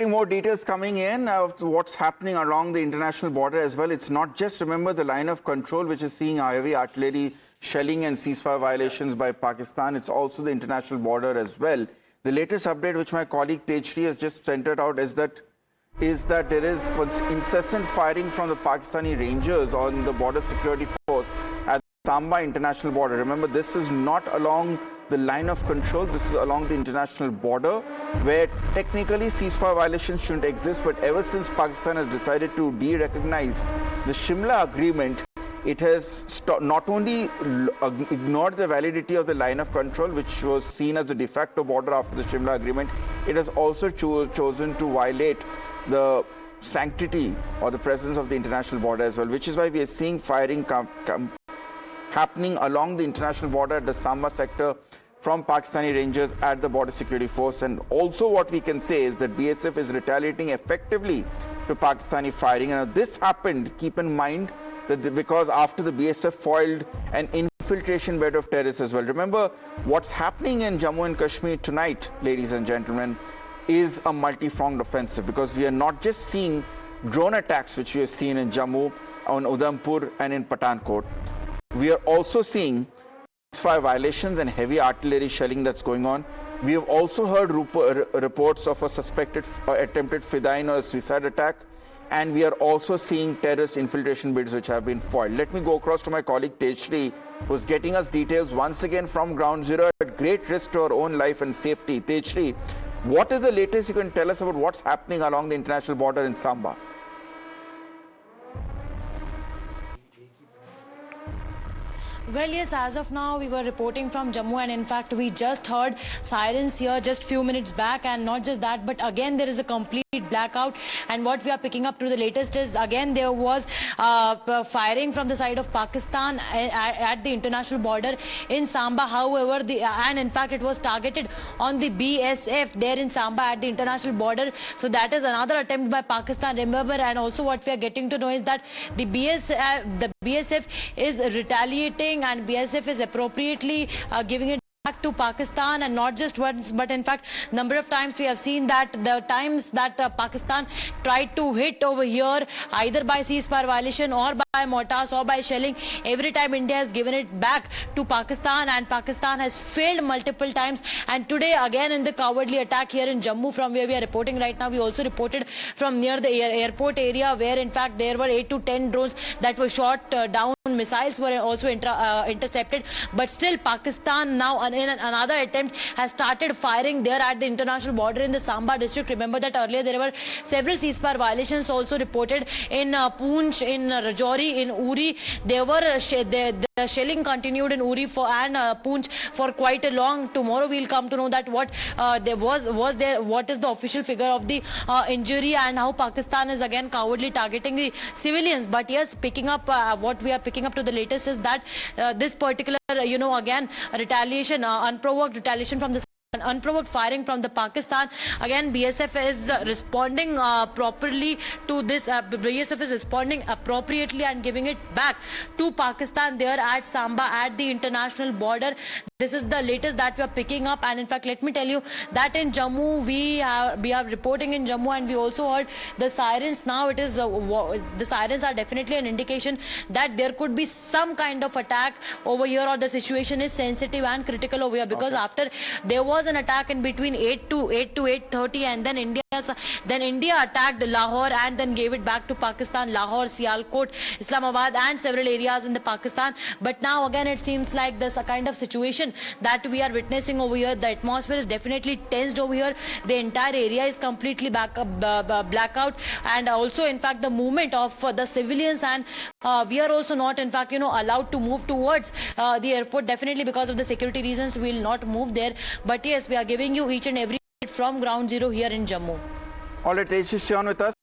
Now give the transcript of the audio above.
more details coming in of what's happening along the international border as well. It's not just, remember, the line of control which is seeing heavy artillery shelling and ceasefire violations by Pakistan. It's also the international border as well. The latest update which my colleague Tejshri has just centered out is that there is incessant firing from the Pakistani Rangers on the border security force at the Samba international border. Remember, this is not along the line of control. This is along the international border where technically ceasefire violations shouldn't exist, but ever since Pakistan has decided to de-recognize the Shimla agreement, it has not only ignored the validity of the line of control, which was seen as the de facto border after the Shimla agreement, it has also chosen to violate the sanctity or the presence of the international border as well, which is why we are seeing firing happening along the international border at the Samba sector from Pakistani Rangers at the border security force. And also what we can say is that BSF is retaliating effectively to Pakistani firing. And this happened, keep in mind, that because after the BSF foiled an infiltration bed of terrorists as well. Remember, what's happening in Jammu and Kashmir tonight, ladies and gentlemen, is a multi-pronged offensive, because we are not just seeing drone attacks which we have seen in Jammu, on Udhampur and in Pathankot. We are also seeing ceasefire violations and heavy artillery shelling that's going on. We have also heard reports of a suspected attempted Fidain or a suicide attack, and we are also seeing terrorist infiltration bids which have been foiled. Let me go across to my colleague Tejshri, who's getting us details once again from ground zero at great risk to our own life and safety. Tejshri, what is the latest you can tell us about what's happening along the international border in Samba? Well, yes, as of now, we were reporting from Jammu, and in fact, we just heard sirens here just few minutes back, and not just that, but again, there is a complete blackout. And what we are picking up to the latest is, again, there was firing from the side of Pakistan at the international border in Samba. However, and in fact, it was targeted on the BSF there in Samba at the international border. So that is another attempt by Pakistan, remember. And also what we are getting to know is that the BSF is retaliating, and BSF is appropriately giving it back to Pakistan, and not just once, but in fact number of times we have seen that the times that Pakistan tried to hit over here, either by ceasefire violation or by mortars or by shelling, every time India has given it back to Pakistan, and Pakistan has failed multiple times. And today again in the cowardly attack here in Jammu, from where we are reporting right now, we also reported from near the airport area, where in fact there were 8 to 10 drones that were shot down. Missiles were also intercepted, but still Pakistan now in another attempt has started firing there at the international border in the Samba district. Remember that earlier there were several ceasefire violations also reported in Poonch, in Rajouri, in Uri. There were the shelling continued in Uri and Poonch for quite a long. Tomorrow we'll come to know that what what is the official figure of the injury, and how Pakistan is again cowardly targeting the civilians. But yes, picking up what we are picking up to the latest is that this particular, again, retaliation, unprovoked retaliation from the unprovoked firing from the Pakistan. Again, BSF is responding properly to this. BSF is responding appropriately and giving it back to Pakistan there at Samba at the international border. This is the latest that we are picking up. And in fact, let me tell you that in Jammu, we are reporting in Jammu, and we also heard the sirens. Now it is the sirens are definitely an indication that there could be some kind of attack over here, or the situation is sensitive and critical over here, because after there was an attack in between 8 to 8:30, and then India attacked Lahore and then gave it back to Pakistan, Lahore, Sialkot, Islamabad and several areas in the Pakistan. But now again it seems like there's a kind of situation that we are witnessing over here. The atmosphere is definitely tensed over here. The entire area is completely blackout, and also in fact the movement of the civilians, and we are also not in fact allowed to move towards the airport, definitely because of the security reasons. We will not move there, but yes, we are giving you each and every from ground zero here in Jammu. All right, Tejshri, stay on with us.